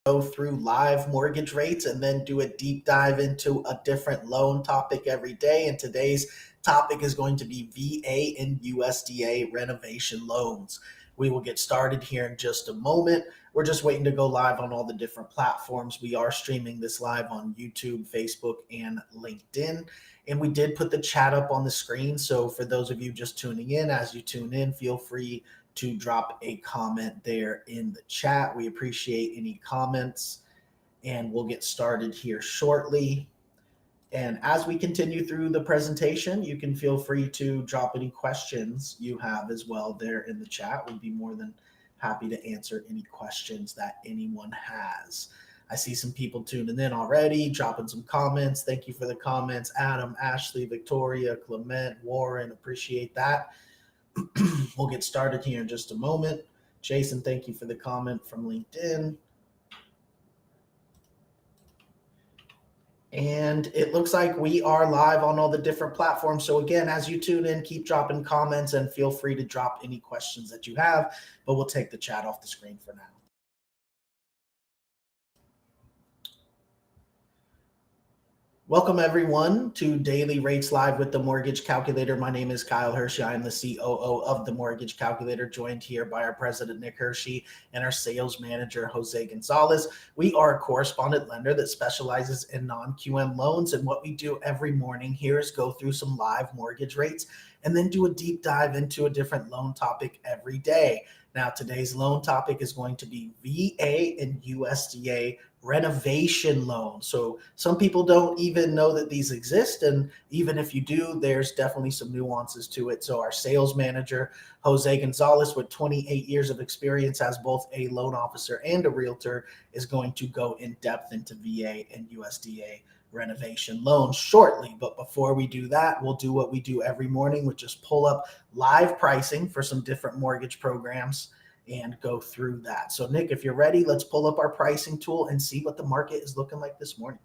go through live mortgage rates and then do a deep dive into a different loan topic every day. And today's topic is going to be VA and USDA renovation loans. We will get started here in just a moment. We're just waiting to go live on all the different platforms. We are streaming this live on YouTube, Facebook, and LinkedIn. And we did put the chat up on the screen. So for those of you just tuning in, as you tune in, feel free to drop a comment there in the chat. We appreciate any comments, and we'll get started here shortly. And as we continue through the presentation, you can feel free to drop any questions you have as well there in the chat. We'd be more than happy to answer any questions that anyone has. I see some people tuning in already, dropping some comments. Thank you for the comments. Adam, Ashley, Victoria, Clement, Warren, appreciate that. We'll get started here in just a moment. Jason, thank you for the comment from LinkedIn. And it looks like we are live on all the different platforms. So again, as you tune in, keep dropping comments and feel free to drop any questions that you have, but we'll take the chat off the screen for now. Welcome everyone to Daily Rates Live with the Mortgage Calculator. My name is Kyle Hershey. I am the COO of the Mortgage Calculator, joined here by our president, Nick Hershey, and our sales manager, Jose Gonzalez. We are a correspondent lender that specializes in non-QM loans. And what we do every morning here is go through some live mortgage rates and then do a deep dive into a different loan topic every day. Now, today's loan topic is going to be VA and USDA renovation loans. So some people don't even know that these exist. And even if you do, there's definitely some nuances to it. So our sales manager, Jose Gonzalez, with 28 years of experience as both a loan officer and a realtor, is going to go in depth into VA and USDA renovation loans shortly. But before we do that, we'll do what we do every morning, which is pull up live pricing for some different mortgage programs and go through that. So Nick, if you're ready, let's pull up our pricing tool and see what the market is looking like this morning.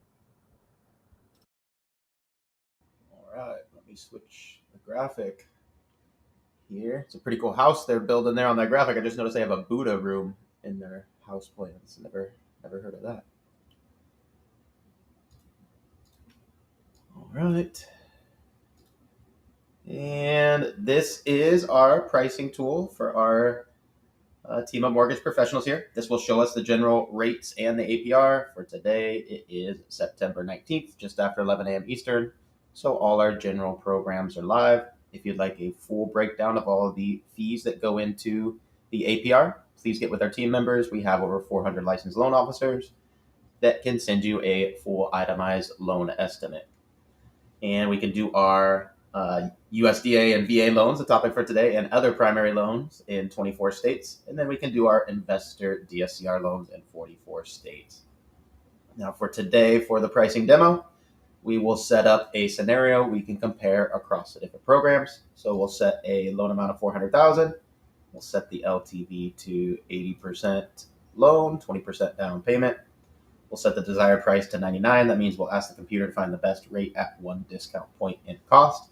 All right, let me switch the graphic here. It's a pretty cool house they're building there on that graphic. I just noticed they have a Buddha room in their house plans. Never heard of that. All right. And this is our pricing tool for our team of mortgage professionals here. This will show us the general rates and the APR. For today, it is September 19th, just after 11 a.m. Eastern. So all our general programs are live. If you'd like a full breakdown of all of the fees that go into the APR, please get with our team members. We have over 400 licensed loan officers that can send you a full itemized loan estimate. And we can do our USDA and VA loans, the topic for today, and other primary loans in 24 states. And then we can do our investor DSCR loans in 44 states. Now for today, for the pricing demo, we will set up a scenario we can compare across the different programs. So we'll set a loan amount of $400,000. We'll set the LTV to 80% loan, 20% down payment. We'll set the desired price to 99. That means we'll ask the computer to find the best rate at one discount point in cost.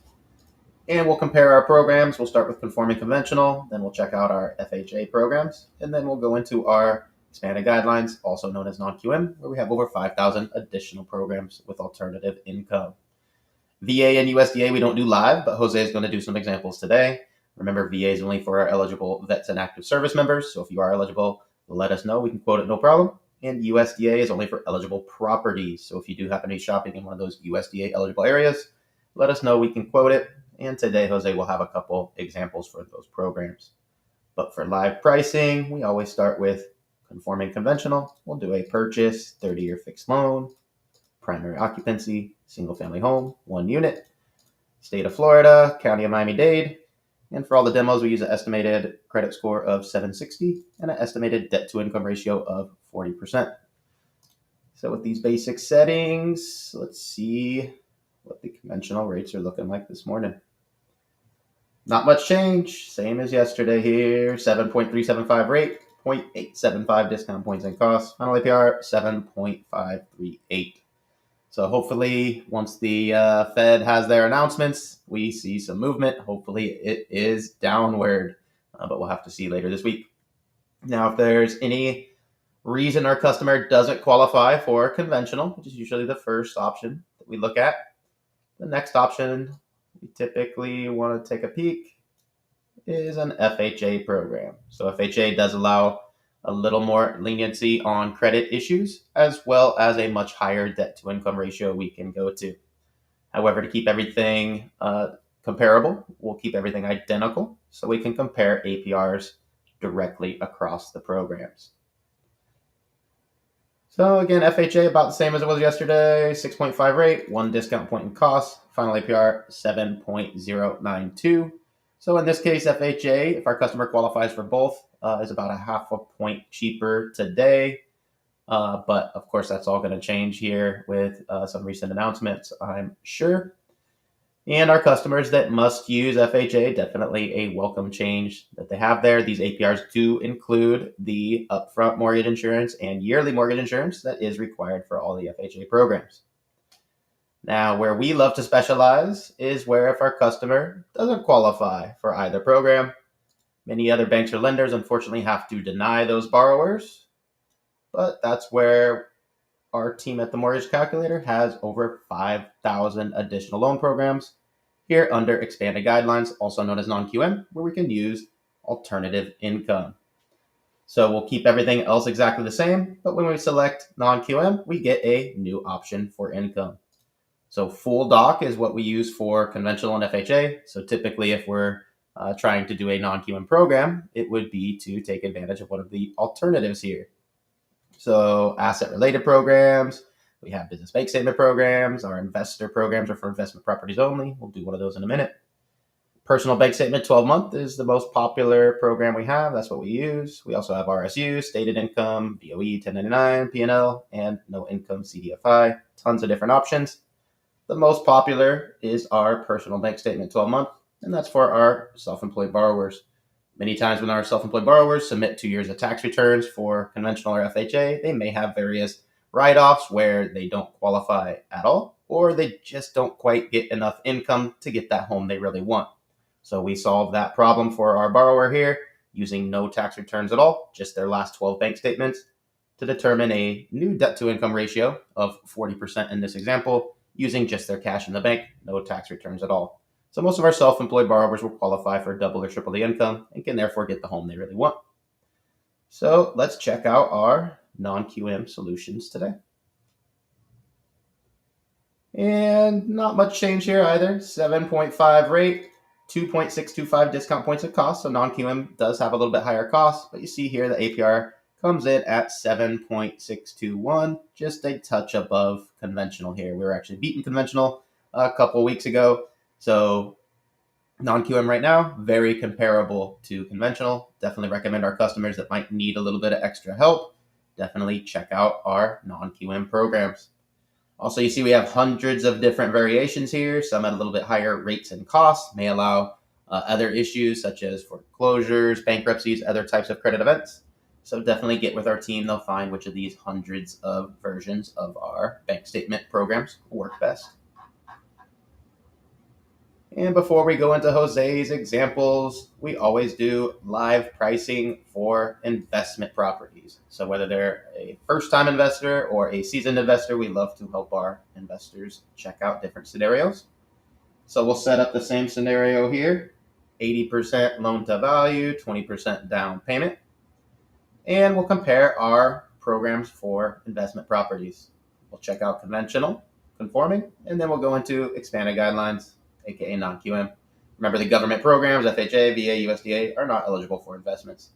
And we'll compare our programs. We'll start with conforming conventional, then we'll check out our FHA programs, and then we'll go into our expanded guidelines, also known as non-QM, where we have over 5,000 additional programs with alternative income. VA and USDA, we don't do live, but Jose is going to do some examples today. Remember, VA is only for our eligible vets and active service members, so if you are eligible, let us know. We can quote it, no problem. And USDA is only for eligible properties, so if you do happen to be shopping in one of those USDA eligible areas, let us know. We can quote it. And today, Jose will have a couple examples for those programs. But for live pricing, we always start with conforming conventional. We'll do a purchase, 30-year fixed loan, primary occupancy, single family home, 1 unit, state of Florida, county of Miami-Dade. And for all the demos, we use an estimated credit score of 760 and an estimated debt to income ratio of 40%. So with these basic settings, let's see what the conventional rates are looking like this morning. Not much change, same as yesterday here. 7.375 rate, 0.875 discount points and costs. Final APR 7.538. So hopefully once the Fed has their announcements, we see some movement. Hopefully it is downward, but we'll have to see later this week. Now, if there's any reason our customer doesn't qualify for conventional, which is usually the first option that we look at. The next option we typically want to take a peek is an FHA program. So FHA does allow a little more leniency on credit issues, as well as a much higher debt to income ratio we can go to. However, to keep everything comparable, we'll keep everything identical so we can compare APRs directly across the programs. So again, FHA about the same as it was yesterday, 6.5 rate, 1 discount point in cost, final APR 7.092. So in this case, FHA, if our customer qualifies for both, is about a half a point cheaper today. But of course, that's all going to change here with some recent announcements, I'm sure. And our customers that must use FHA, definitely a welcome change that they have there. These APRs do include the upfront mortgage insurance and yearly mortgage insurance that is required for all the FHA programs. Now, where we love to specialize is where if our customer doesn't qualify for either program, many other banks or lenders unfortunately have to deny those borrowers. But that's where our team at the Mortgage Calculator has over 5,000 additional loan programs here under expanded guidelines, also known as non-QM, where we can use alternative income. So we'll keep everything else exactly the same, but when we select non-QM, we get a new option for income. So full doc is what we use for conventional and FHA. So typically if we're trying to do a non-QM program, it would be to take advantage of one of the alternatives here. So asset-related programs, we have business bank statement programs, our investor programs are for investment properties only. We'll do one of those in a minute. Personal bank statement 12-month is the most popular program we have. That's what we use. We also have RSU, stated income, BOE 1099, P&L, and no income CDFI. Tons of different options. The most popular is our personal bank statement 12-month, and that's for our self-employed borrowers. Many times when our self-employed borrowers submit 2 years of tax returns for conventional or FHA, they may have various write-offs where they don't qualify at all, or they just don't quite get enough income to get that home they really want. So we solve that problem for our borrower here using no tax returns at all, just their last 12 bank statements, to determine a new debt-to-income ratio of 40% in this example, using just their cash in the bank, no tax returns at all. So most of our self-employed borrowers will qualify for double or triple the income and can therefore get the home they really want. So let's check out our non-QM solutions today. And not much change here either. 7.5 rate, 2.625 discount points of cost. So non-QM does have a little bit higher cost, but you see here the APR comes in at 7.621, just a touch above conventional here. We were actually beating conventional a couple weeks ago. So non-QM right now, very comparable to conventional. Definitely recommend our customers that might need a little bit of extra help. Definitely check out our non-QM programs. Also, you see we have hundreds of different variations here, some at a little bit higher rates and costs, may allow other issues such as foreclosures, bankruptcies, other types of credit events. So definitely get with our team. They'll find which of these hundreds of versions of our bank statement programs work best. And before we go into Jose's examples, we always do live pricing for investment properties. So whether they're a first-time investor or a seasoned investor, we love to help our investors check out different scenarios. So we'll set up the same scenario here, 80% loan to value, 20% down payment. And we'll compare our programs for investment properties. We'll check out conventional, conforming, and then we'll go into expanded guidelines, aka non-QM. Remember, the government programs, FHA, VA, USDA, are not eligible for investments.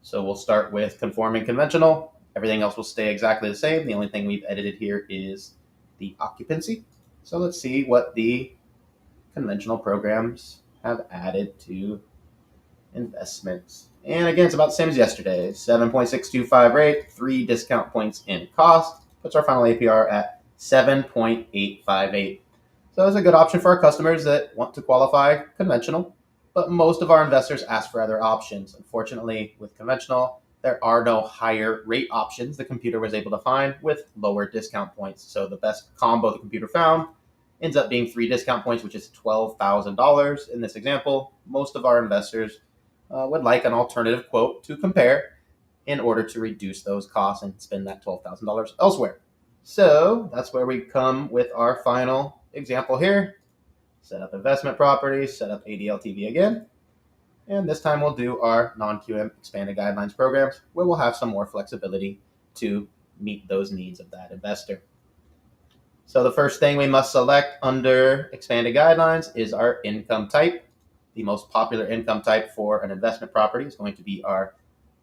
So we'll start with conforming conventional. Everything else will stay exactly the same. The only thing we've edited here is the occupancy. So let's see what the conventional programs have added to investments. And again, it's about the same as yesterday. 7.625 rate, 3 discount points in cost, puts our final APR at 7.858. So it's a good option for our customers that want to qualify conventional, but most of our investors ask for other options. Unfortunately, with conventional, there are no higher rate options the computer was able to find with lower discount points. So the best combo the computer found ends up being 3 discount points, which is $12,000 in this example. Most of our investors would like an alternative quote to compare, in order to reduce those costs and spend that $12,000 elsewhere. So that's where we come with our final example here. Set up investment properties, set up ADLTV again. And this time we'll do our non-QM expanded guidelines programs where we'll have some more flexibility to meet those needs of that investor. So the first thing we must select under expanded guidelines is our income type. The most popular income type for an investment property is going to be our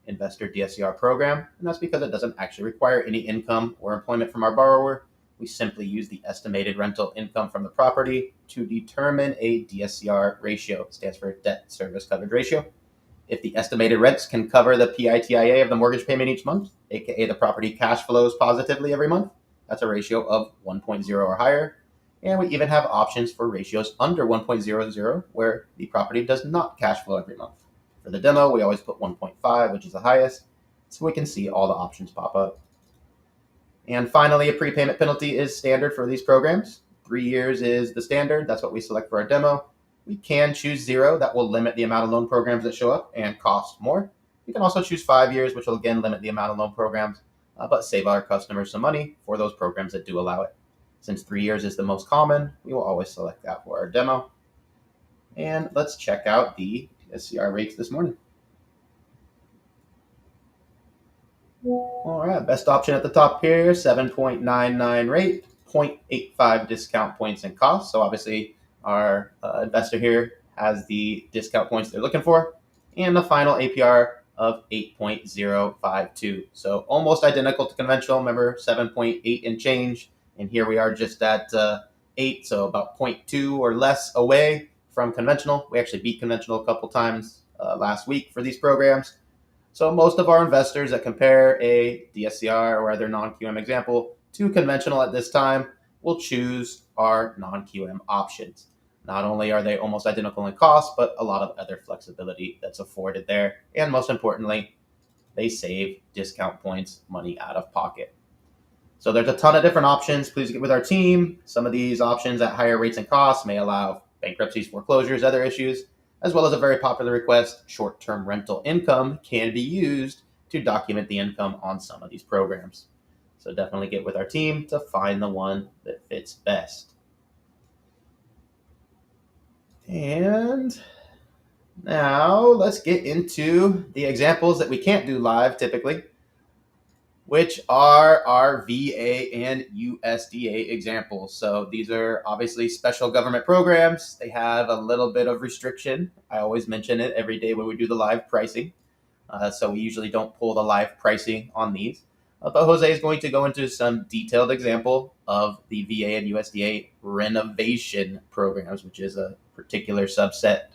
investor DSCR program, and that's because it doesn't actually require any income or employment from our borrower. We simply use the estimated rental income from the property to determine a DSCR ratio. It stands for debt service coverage ratio. If the estimated rents can cover the PITIA of the mortgage payment each month, aka the property cash flows positively every month, that's a ratio of 1.0 or higher. And we even have options for ratios under 1.00 where the property does not cash flow every month. For the demo, we always put 1.5, which is the highest, so we can see all the options pop up. And finally, a prepayment penalty is standard for these programs. 3 years is the standard. That's what we select for our demo. We can choose 0. That will limit the amount of loan programs that show up and cost more. We can also choose 5 years, which will again limit the amount of loan programs, but save our customers some money for those programs that do allow it. Since 3 years is the most common, we will always select that for our demo. And let's check out the SCR rates this morning. All right, best option at the top here, 7.99 rate, 0.85 discount points and costs. So obviously our investor here has the discount points they're looking for, and the final APR of 8.052. So almost identical to conventional. Remember, 7.8 and change, and here we are just at 8, so about 0.2 or less away from conventional. We actually beat conventional a couple times last week for these programs. So most of our investors that compare a DSCR or other non-QM example to conventional at this time will choose our non-QM options. Not only are they almost identical in cost, but a lot of other flexibility that's afforded there. And most importantly, they save discount points, money out of pocket. So there's a ton of different options. Please get with our team. Some of these options at higher rates and costs may allow bankruptcies, foreclosures, other issues, as well as a very popular request, short-term rental income can be used to document the income on some of these programs. So definitely get with our team to find the one that fits best. And now let's get into the examples that we can't do live typically, which are our VA and USDA examples. So these are obviously special government programs. They have a little bit of restriction. I always mention it every day when we do the live pricing. So we usually don't pull the live pricing on these. But Jose is going to go into some detailed example of the VA and USDA renovation programs, which is a particular subset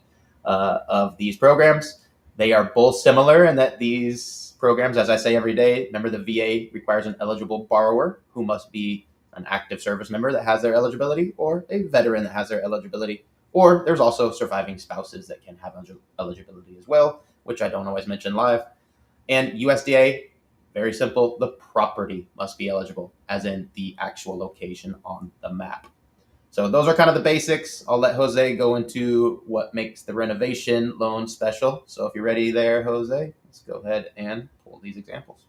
of these programs. They are both similar in that these programs, as I say every day, remember the VA requires an eligible borrower who must be an active service member that has their eligibility, or a veteran that has their eligibility, or there's also surviving spouses that can have eligibility as well, which I don't always mention live. And USDA, very simple, the property must be eligible, as in the actual location on the map. So those are kind of the basics. I'll let Jose go into what makes the renovation loan special. So if you're ready there, Jose, let's go ahead and pull these examples.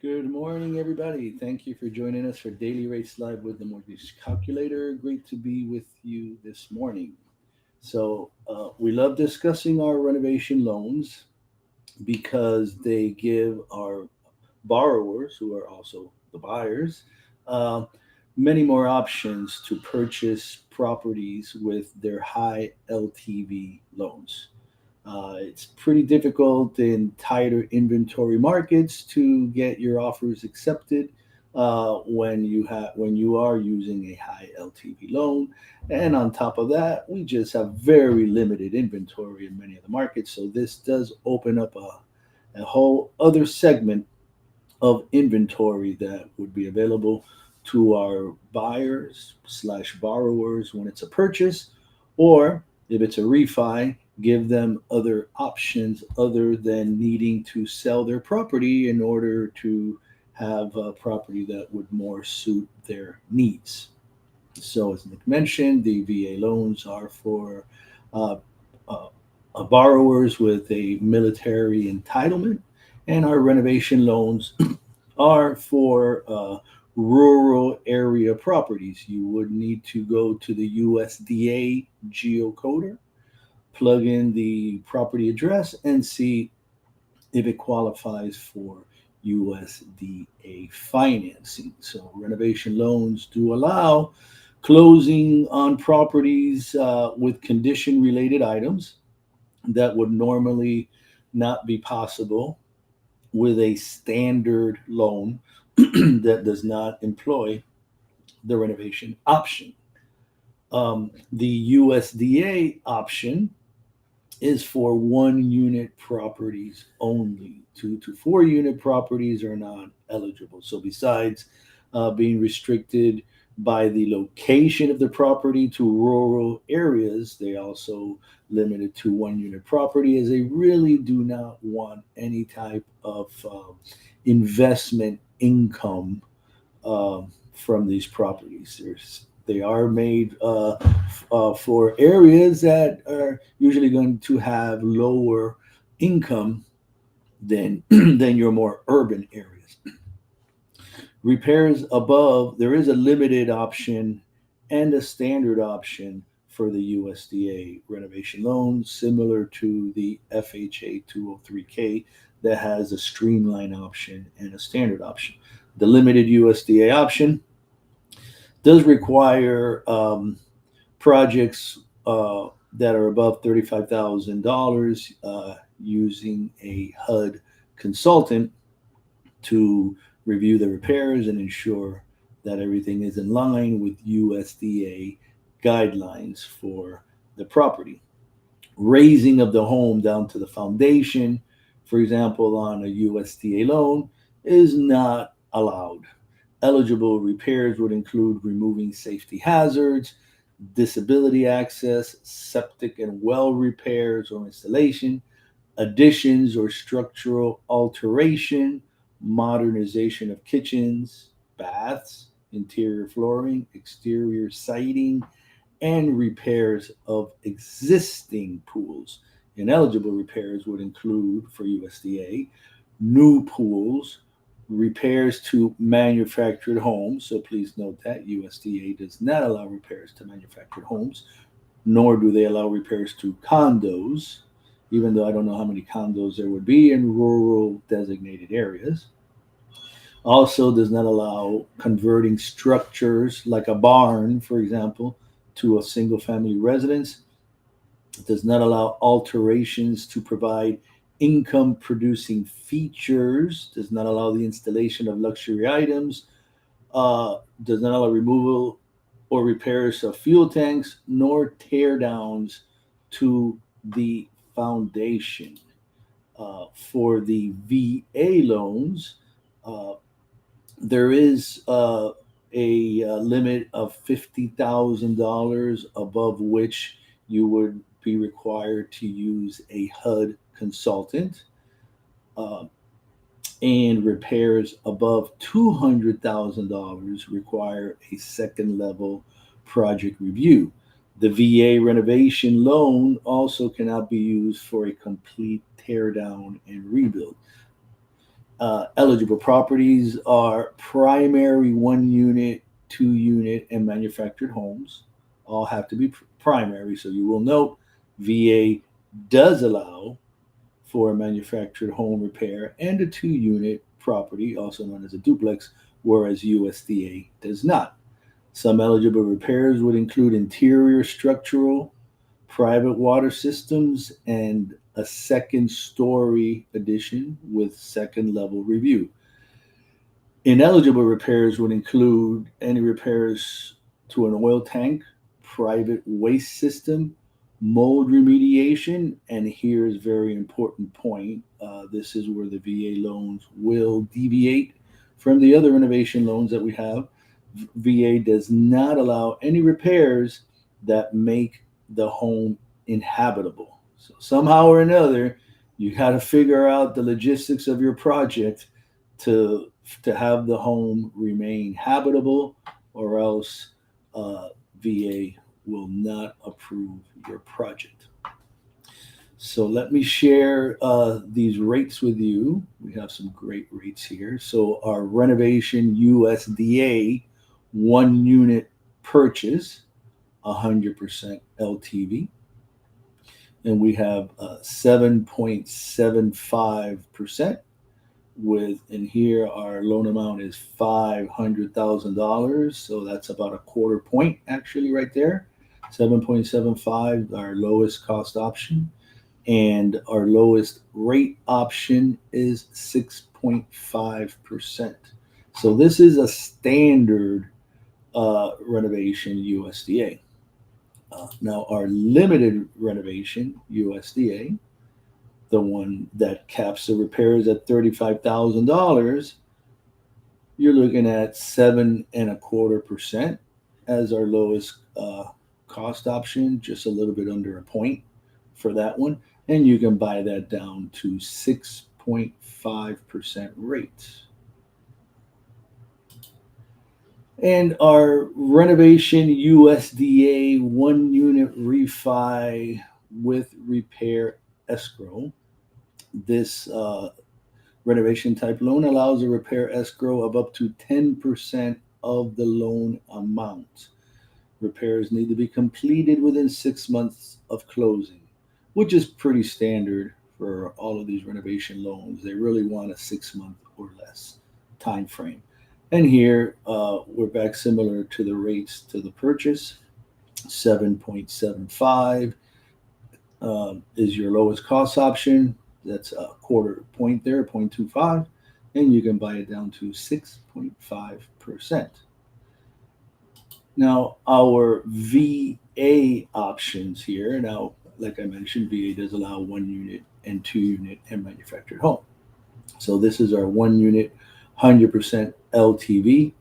Good morning, everybody. Thank you for joining us for Daily Rates Live with the Mortgage Calculator. Great to be with you this morning. So we love discussing our renovation loans because they give our borrowers, who are also the buyers, many more options to purchase properties with their high LTV loans. It's pretty difficult in tighter inventory markets to get your offers accepted when you are using a high LTV loan. And on top of that, we just have very limited inventory in many of the markets. So this does open up a whole other segment of inventory that would be available to our buyers / borrowers when it's a purchase, or if it's a refi, give them other options other than needing to sell their property in order to have a property that would more suit their needs. So as Nick mentioned, the VA loans are for borrowers with a military entitlement, and our renovation loans are for rural area properties. You would need to go to the USDA geocoder, plug in the property address, and see if it qualifies for USDA financing. So, renovation loans do allow closing on properties with condition related items that would normally not be possible with a standard loan that does not employ the renovation option. The USDA option is for one unit properties only. 2 to 4 unit properties are not eligible. So, besides being restricted by the location of the property to rural areas, they also limited to 1 unit property, as they really do not want any type of investment income from these properties. They are made for areas that are usually going to have lower income than than your more urban areas. Repairs above, there is a limited option and a standard option for the USDA renovation loan, similar to the FHA 203K that has a streamline option and a standard option. The limited USDA option does require projects that are above $35,000 using a HUD consultant to review the repairs and ensure that everything is in line with USDA guidelines for the property. Raising of the home down to the foundation, for example, on a USDA loan, is not allowed. Eligible repairs would include removing safety hazards, disability access, septic and well repairs or installation, additions or structural alteration, modernization of kitchens, baths, interior flooring, exterior siding, and repairs of existing pools. Ineligible repairs would include, for USDA, new pools, repairs to manufactured homes. So please note that USDA does not allow repairs to manufactured homes, nor do they allow repairs to condos, even though I don't know how many condos there would be in rural designated areas. Also, does not allow converting structures like a barn, for example, to a single family residence. It does not allow alterations to provide income producing features, does not allow the installation of luxury items, does not allow removal or repairs of fuel tanks, nor tear downs to the foundation. For the VA loans, uh, there is a limit of $50,000 above which you would be required to use a HUD consultant. Uh, and repairs above $200,000 require a second level project review. The VA renovation loan also cannot be used for a complete tear down and rebuild. Eligible properties are primary 1 unit, 2 unit, and manufactured homes. All have to be primary. So you will note VA does allow for a manufactured home repair and a 2 unit property, also known as a duplex, whereas USDA does not. Some eligible repairs would include interior structural, private water systems, and a second story addition with second level review. Ineligible repairs would include any repairs to an oil tank, private waste system, mold remediation, and here's a very important point. This is where the VA loans will deviate from the other renovation loans that we have. VA does not allow any repairs that make the home inhabitable. So somehow or another, you got to figure out the logistics of your project to to have the home remain habitable, or else VA will not approve your project. So let me share these rates with you. We have some great rates here. So our renovation USDA 1 unit purchase, 100% LTV, and we have 7.75% with, and here our loan amount is $500,000. So that's about a quarter point actually right there. 7.75, our lowest cost option. And our lowest rate option is 6.5%. So this is a standard renovation USDA. Now, our limited renovation USDA, the one that caps the repairs at $35,000, you're looking at 7.25% as our lowest cost option, just a little bit under a point for that one. And you can buy that down to 6.5% rates. And our renovation USDA 1 unit refi with repair escrow. This renovation type loan allows a repair escrow of up to 10% of the loan amount. Repairs need to be completed within 6 months of closing, which is pretty standard for all of these renovation loans. They really want a 6 month or less time frame. And here we're back similar to the rates to the purchase. 7.75 is your lowest cost option. That's a quarter point there, 0.25. And you can buy it down to 6.5%. Now, our VA options here. Now, like I mentioned, VA does allow 1 unit and 2 unit and manufactured home. So this is our 1 unit, 100% LTV.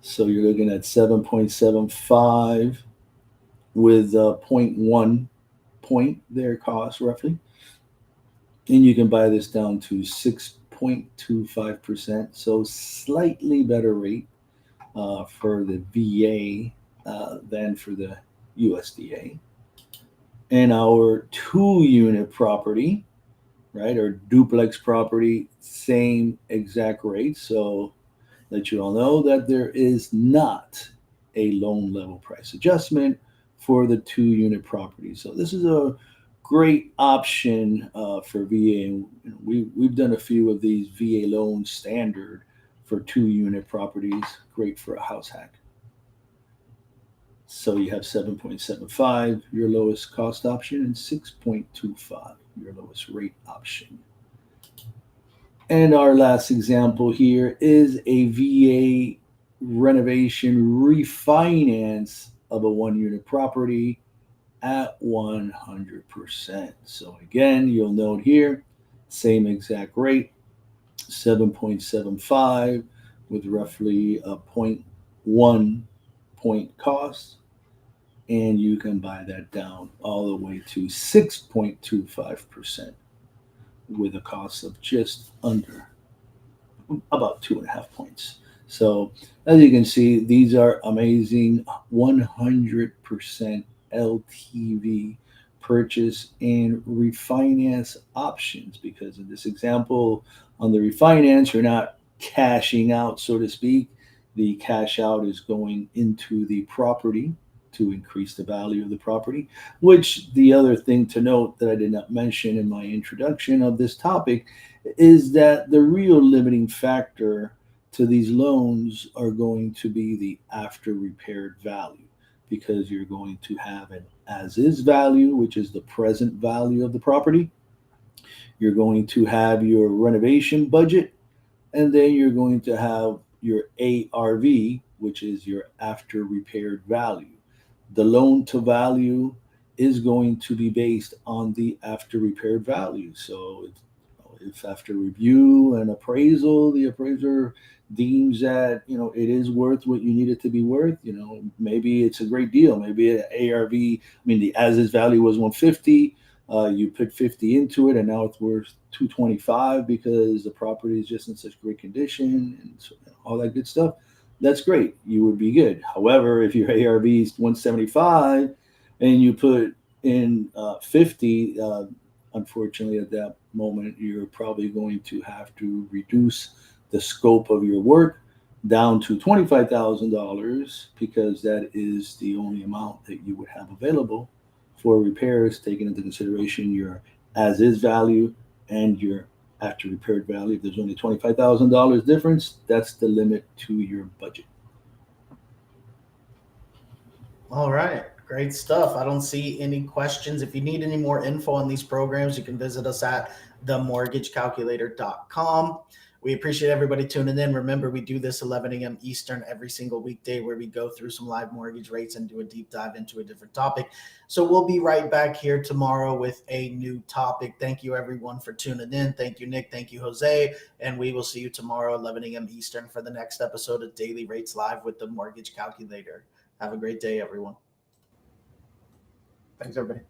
So you're looking at 7.75 with 0.1 point there cost roughly. And you can buy this down to 6.25%. So slightly better rate for the VA than for the USDA. And our 2 unit property, right, or duplex property, same exact rate. So let you all know that there is not a loan level price adjustment for the 2 unit property. So this is a great option for VA. And we've done a few of these VA loans standard for 2 unit properties. Great for a house hack. So you have 7.75, your lowest cost option, and 6.25, your lowest rate option. And our last example here is a VA renovation refinance of a 1 unit property at 100%. So again, you'll note here, same exact rate, 7.75 with roughly a 0.1 point cost. And you can buy that down all the way to 6.25% with a cost of just under about 2.5 points. So as you can see, these are amazing 100% LTV purchase and refinance options, because in this example on the refinance, you're not cashing out, so to speak. The cash out is going into the property to increase the value of the property, which the other thing to note that I did not mention in my introduction of this topic is that the real limiting factor to these loans are going to be the after repaired value, because you're going to have an as is value, which is the present value of the property. You're going to have your renovation budget, and then you're going to have your ARV, which is your after repaired value. The loan to value is going to be based on the after repaired value. So if after review and appraisal, the appraiser deems that it is worth what you need it to be worth, maybe it's a great deal. Maybe an ARV, the as is value was 150. You put 50 into it, and now it's worth 225 because the property is just in such great condition and all that good stuff. That's great. You would be good. However, if your ARV is 175 and you put in 50, unfortunately, at that moment, you're probably going to have to reduce the scope of your work down to $25,000 because that is the only amount that you would have available for repairs, taking into consideration your as is value and your after repaired value. If there's only $25,000 difference, that's the limit to your budget. All right, great stuff. I don't see any questions. If you need any more info on these programs, you can visit us at themortgagecalculator.com. We appreciate everybody tuning in. Remember, we do this 11 a.m. Eastern every single weekday where we go through some live mortgage rates and do a deep dive into a different topic. So we'll be right back here tomorrow with a new topic. Thank you, everyone, for tuning in. Thank you, Nick. Thank you, Jose. And we will see you tomorrow, 11 a.m. Eastern, for the next episode of Daily Rates Live with the Mortgage Calculator. Have a great day, everyone. Thanks, everybody.